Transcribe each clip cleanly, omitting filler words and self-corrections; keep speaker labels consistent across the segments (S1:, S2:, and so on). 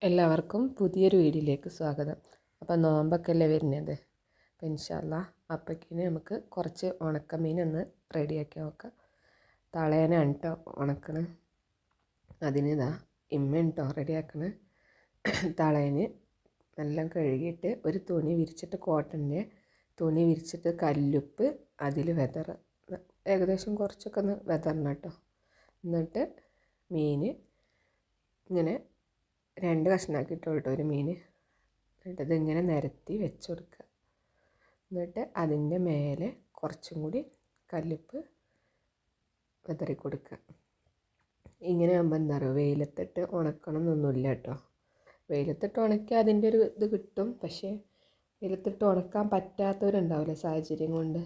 S1: എല്ലാവർക്കും പുതിയൊരു വീഡിയോയിലേക്ക് സ്വാഗതം. അപ്പോൾ നോമ്പൊക്കെ അല്ലേ വരുന്നത്. അപ്പോൾ ഇൻഷാ അല്ലാഹ് അപ്പോഴേക്കിന് നമുക്ക് കുറച്ച് ഉണക്കമീൻ ഒന്ന് റെഡിയാക്കി നോക്കാം. തളേനാണ് കേട്ടോ ഉണക്കണ്. അതിന് ഇതാ ഇമ്മയാണ് കേട്ടോ റെഡിയാക്കണ്. തളേന് നല്ല കഴുകിയിട്ട് ഒരു തുണി വിരിച്ചിട്ട്, കോട്ടൻ്റെ തുണി വിരിച്ചിട്ട് കല്ലുപ്പ് അതിൽ ഏകദേശം കുറച്ചൊക്കെ ഒന്ന് വെതറണം കേട്ടോ. എന്നിട്ട് മീൻ ഇങ്ങനെ 2 കഷ്ണമാക്കിയിട്ട് കേട്ടോ ഒരു മീൻ. എന്നിട്ട് ഇതിങ്ങനെ നിരത്തി വെച്ച് കൊടുക്കുക. എന്നിട്ട് അതിൻ്റെ മേലെ കുറച്ചും കൂടി കല്ലുപ്പ് വിതറി കൊടുക്കുക. ഇങ്ങനെ ആകുമ്പോൾ എന്താ പറയുക, വെയിലത്തിട്ട് ഉണക്കണം എന്നൊന്നുമില്ല കേട്ടോ. വെയിലത്തിട്ട് ഉണക്കിയാൽ അതിൻ്റെ ഒരു ഇത് കിട്ടും. പക്ഷേ വെയിലത്തിട്ട് ഉണക്കാൻ പറ്റാത്തവരുണ്ടാവില്ല സാഹചര്യം കൊണ്ട്.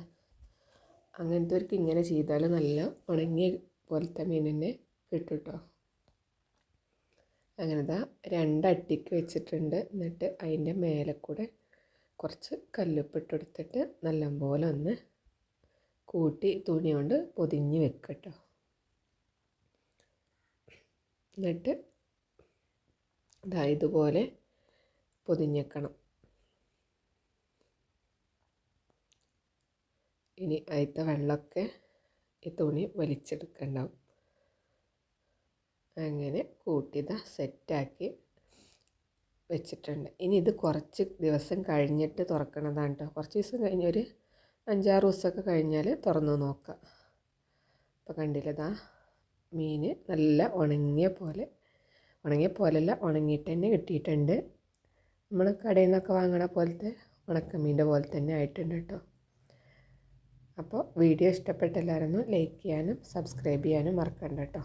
S1: അങ്ങനത്തെവർക്ക് ഇങ്ങനെ ചെയ്താൽ നല്ല ഉണങ്ങിയ പോലത്തെ മീൻ തന്നെ കിട്ടും കേട്ടോ. അങ്ങനെ ഇതാ 2 അട്ടിക്ക് വെച്ചിട്ടുണ്ട്. എന്നിട്ട് അതിൻ്റെ മേലെ കൂടെ കുറച്ച് കല്ലുപ്പിട്ട് കൊടുത്തിട്ട് നല്ലപോലെ ഒന്ന് കൂട്ടി തുണി കൊണ്ട് പൊതിഞ്ഞ് വെക്കട്ടോ. എന്നിട്ട് ഇതാ ഇതുപോലെ പൊതിഞ്ഞേക്കണം. ഇനി അതിലത്തെ വെള്ളമൊക്കെ ഈ തുണി വലിച്ചെടുക്കണ്ടാവും. അങ്ങനെ കൂട്ടിയതാ സെറ്റാക്കി വെച്ചിട്ടുണ്ട്. ഇനി ഇത് കുറച്ച് ദിവസം കഴിഞ്ഞിട്ട് തുറക്കണതാണ് കേട്ടോ. കുറച്ച് ദിവസം കഴിഞ്ഞ് ഒരു 5-6 ദിവസമൊക്കെ കഴിഞ്ഞാൽ തുറന്ന് നോക്കാം. അപ്പോൾ കണ്ടില്ലതാ മീൻ നല്ല ഉണങ്ങിയ പോലെയല്ല, ഉണങ്ങിയിട്ട് തന്നെ കിട്ടിയിട്ടുണ്ട്. നമ്മൾ കടയിൽ നിന്നൊക്കെ വാങ്ങണ പോലത്തെ ഉണക്കമീൻ്റെ പോലെ തന്നെ ആയിട്ടുണ്ട് കേട്ടോ. അപ്പോൾ വീഡിയോ ഇഷ്ടപ്പെട്ട എല്ലാവരും ലൈക്ക് ചെയ്യാനും സബ്സ്ക്രൈബ് ചെയ്യാനും മറക്കണ്ട കേട്ടോ.